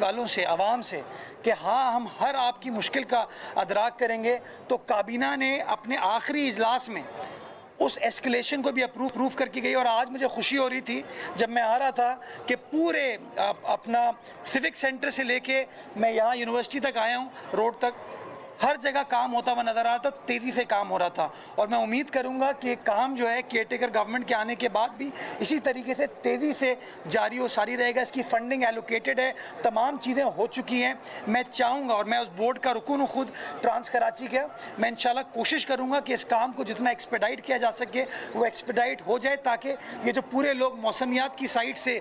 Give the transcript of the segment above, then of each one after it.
वालों से, आवाम से कि हाँ हम हर आपकी मुश्किल का अदराक करेंगे। तो काबीना ने अपने आखिरी इजलास में उस एस्केलेशन को भी अप्रूव करके गई। और आज मुझे खुशी हो रही थी जब मैं आ रहा था कि पूरे अपना सिविक सेंटर से लेके मैं यहाँ यूनिवर्सिटी तक आया हूँ, रोड तक हर जगह काम होता हुआ नज़र आ रहा था, तेज़ी से काम हो रहा था। और मैं उम्मीद करूंगा कि काम जो है केयरटेकर गवर्नमेंट के आने के बाद भी इसी तरीके से तेज़ी से जारी और सारी रहेगा। इसकी फंडिंग एलोकेटेड है, तमाम चीज़ें हो चुकी हैं। मैं चाहूँगा, और मैं उस बोर्ड का रुकून हूँ खुद ट्रांस कराची का, मैं इंशाल्लाह कोशिश करूँगा कि इस काम को जितना एक्सपेडाइट किया जा सके वो एक्सपेडाइट हो जाए, ताकि ये जो पूरे लोग मौसमियात की साइड से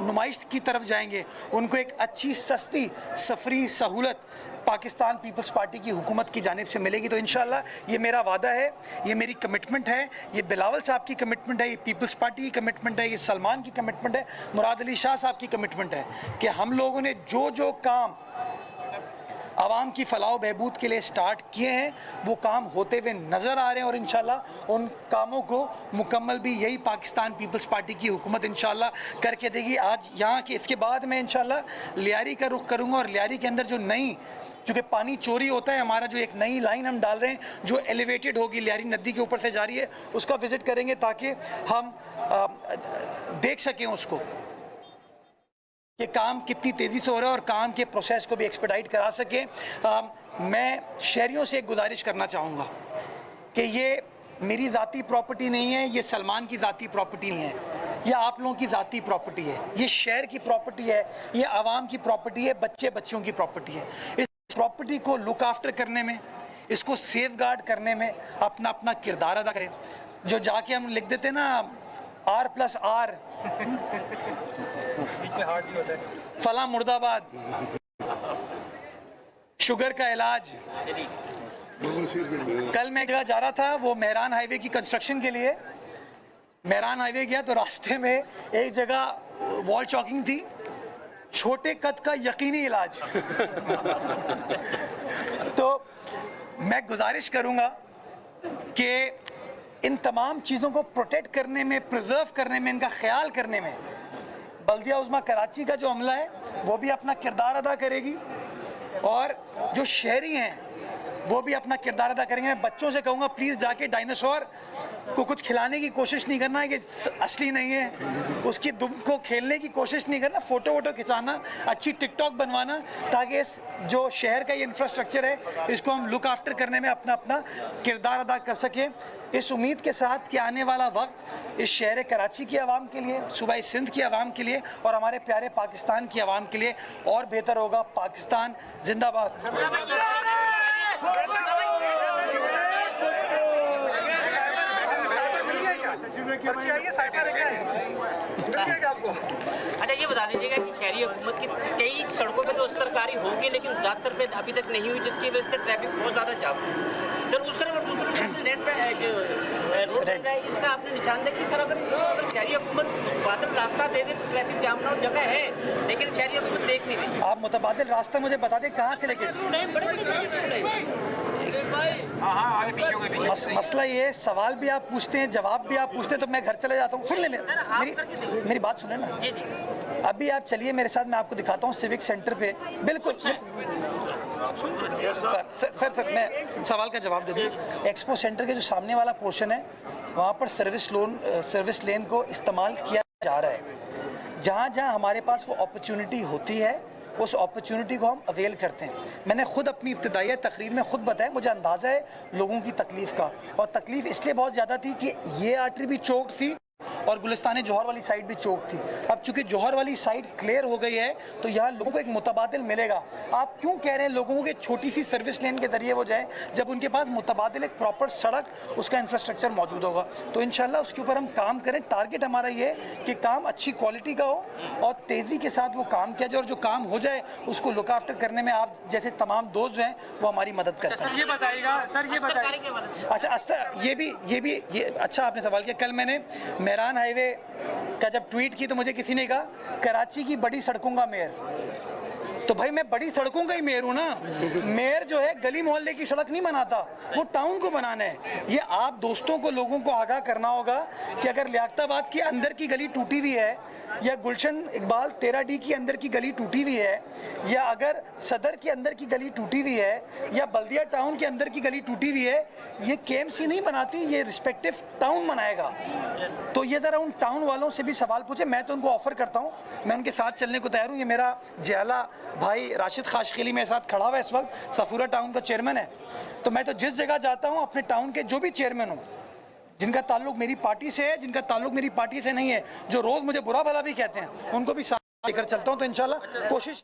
नुमाइश की तरफ जाएंगे उनको एक अच्छी सस्ती सफरी सहूलत पाकिस्तान पीपल्स पार्टी की हुकूमत की जानिब से मिलेगी। तो इंशाल्लाह ये मेरा वादा है, ये मेरी कमिटमेंट है, ये बिलावल साहब की कमिटमेंट है, ये पीपल्स पार्टी की कमिटमेंट है, ये सलमान की कमिटमेंट है, मुराद अली शाह साहब की कमिटमेंट है कि हम लोगों ने जो जो काम आवाम की फलाह बहबूद के लिए स्टार्ट किए हैं वो काम होते हुए नज़र आ रहे हैं। और इंशाल्लाह उन कामों को मुकम्मल भी यही पाकिस्तान पीपल्स पार्टी की हुकूमत इंशाल्लाह करके देगी। आज यहाँ के इसके बाद मैं इंशाल्लाह लियारी का रुख करूँगा और लियारी के अंदर जो नई, क्योंकि पानी चोरी होता है हमारा, जो एक नई लाइन हम डाल रहे हैं जो एलिवेटेड होगी, लियारी नदी के ऊपर से जा रही है, उसका विजिट करेंगे ताकि हम देख सकें उसको कि काम कितनी तेज़ी से हो रहा है और काम के प्रोसेस को भी एक्सपेडाइट करा सके। मैं शहरियों से एक गुजारिश करना चाहूँगा कि ये मेरी ज़ाती प्रॉपर्टी नहीं है, ये सलमान की ज़ाती प्रॉपर्टी नहीं है, ये आप लोगों की ज़ाती प्रॉपर्टी है, ये शहर की प्रॉपर्टी है, ये आवाम की प्रॉपर्टी है, बच्चे बच्चियों की प्रॉपर्टी है। इस प्रॉपर्टी को लुक आफ्टर करने में, इसको सेफ गार्ड करने में अपना अपना किरदार अदा करें। जो जाके हम लिख देते ना R+R फला मुर्दाबाद, शुगर का इलाज। कल मैं जगह जा रहा था, वो मेहरान हाईवे की कंस्ट्रक्शन के लिए मेहरान हाईवे गया तो रास्ते में एक जगह वॉल चॉकिंग थी, छोटे कद का यकीनी इलाज। तो मैं गुजारिश करूंगा कि इन तमाम चीज़ों को प्रोटेक्ट करने में, प्रिजर्व करने में, इनका ख्याल करने में बल्दिया उज़्मा कराची का जो अमला है वो भी अपना किरदार अदा करेगी और जो शहरी हैं वो भी अपना किरदार अदा करेंगे। मैं बच्चों से कहूँगा प्लीज़ जाके डायनासोर को कुछ खिलाने की कोशिश नहीं करना है कि असली नहीं है, उसकी दुम को खेलने की कोशिश नहीं करना, फ़ोटो वोटो खिंचाना, अच्छी टिकटॉक बनवाना, ताकि इस जो शहर का ये इंफ्रास्ट्रक्चर है इसको हम लुक आफ्टर करने में अपना अपना किरदार अदा कर सकें। इस उम्मीद के साथ कि आने वाला वक्त इस शहर कराची की आवाम के लिए, सूबाई सिंध की आवाम के लिए और हमारे प्यारे पाकिस्तान की आवाम के लिए और बेहतर होगा। पाकिस्तान जिंदाबाद। अच्छा ये बता दीजिएगा कि शहरी हुकूमत की कई सड़कों पे तो सरकारी होगी लेकिन ज़्यादातर पे अभी तक नहीं हुई, जिसकी वजह से ट्रैफिक बहुत ज़्यादा जाम है सर। उस तरह रोड बन रहा है, इसका आपने निशानदेही कि सर अगर शहरी हुकूमत मुतबादिल रास्ता दे दे तो ट्रैफिक जाम ना हो, जगह है लेकिन शहरी हुकूमत देख नहीं रही। आप मुतबादिल रास्ता मुझे बता दें कहाँ से लेके? मसला ये, सवाल भी आप पूछते हैं, जवाब भी आप पूछते हैं, तो मैं घर चले जाता हूँ। सुन ले मेरी बात सुने ना। जी जी अभी आप चलिए मेरे साथ, मैं आपको दिखाता हूँ सिविक सेंटर पे। बिल्कुल सर मैं सवाल का जवाब दे दूँ। एक्सपो सेंटर के जो सामने वाला पोर्शन है वहाँ पर सर्विस लेन को इस्तेमाल किया जा रहा है। जहाँ जहाँ हमारे पास वो अपॉर्चुनिटी होती है उस अपॉर्चुनिटी को हम अवेल करते हैं। मैंने खुद अपनी इब्तिदाई तकरीर में खुद बताया, मुझे अंदाज़ा है लोगों की तकलीफ़ का, और तकलीफ़ इसलिए बहुत ज़्यादा थी कि ये आर्टरी भी चौक थी और गुलिस्तान जौहर वाली साइड भी चौक थी। अब चूंकि जौहर वाली साइड क्लियर हो गई है तो यहाँ लोगों को एक मुतबादिल मिलेगा। आप क्यों कह रहे हैं लोगों के छोटी सी सर्विस लेन के जरिए वो जाएं, जब उनके पास मुतबादिल एक प्रॉपर सड़क, उसका इंफ्रास्ट्रक्चर मौजूद होगा। तो इंशाल्लाह उसके ऊपर हम काम करें। टारगेट हमारा ये है कि काम अच्छी क्वालिटी का हो और तेज़ी के साथ वो काम किया जाए, और जो काम हो जाए उसको लुक आफ्टर करने में आप जैसे तमाम दोस्त जो हैं वो हमारी मदद करते हैं। ये बताइएगा सर, ये बताइए। अच्छा ये अच्छा आपने सवाल किया। कल मैंने मेहरान हाईवे का जब ट्वीट की तो मुझे किसी ने कहा कराची की बड़ी सड़कों का मेयर। तो भाई मैं बड़ी सड़कों का ही मेयर हूँ ना। मेयर जो है गली मोहल्ले की सड़क नहीं बनाता, वो टाउन को बनाना है। ये आप दोस्तों को, लोगों को आगाह करना होगा कि अगर लियाकताबाद के अंदर की गली टूटी हुई है या गुलशन इकबाल 13D की अंदर की गली टूटी हुई है, या अगर सदर के अंदर की गली टूटी हुई है, या बल्दिया टाउन के अंदर की गली टूटी हुई है, ये KMC नहीं बनाती, ये रिस्पेक्टिव टाउन बनाएगा। तो ये ज़रा उन टाउन वालों से भी सवाल पूछे। मैं तो उनको ऑफ़र करता हूँ, मैं उनके साथ चलने को तैयार हूँ। ये मेरा जयाला भाई राशिद खाशखीली मेरे साथ खड़ा हुआ है इस वक्त, सफूरा टाउन का चेयरमैन है। तो मैं तो जिस जगह जाता हूँ अपने टाउन के जो भी चेयरमैन हूँ, जिनका ताल्लुक मेरी पार्टी से है, जिनका ताल्लुक मेरी पार्टी से नहीं है, जो रोज़ मुझे बुरा भला भी कहते हैं, उनको भी साथ लेकर चलता हूँ। तो इंशाल्लाह कोशिश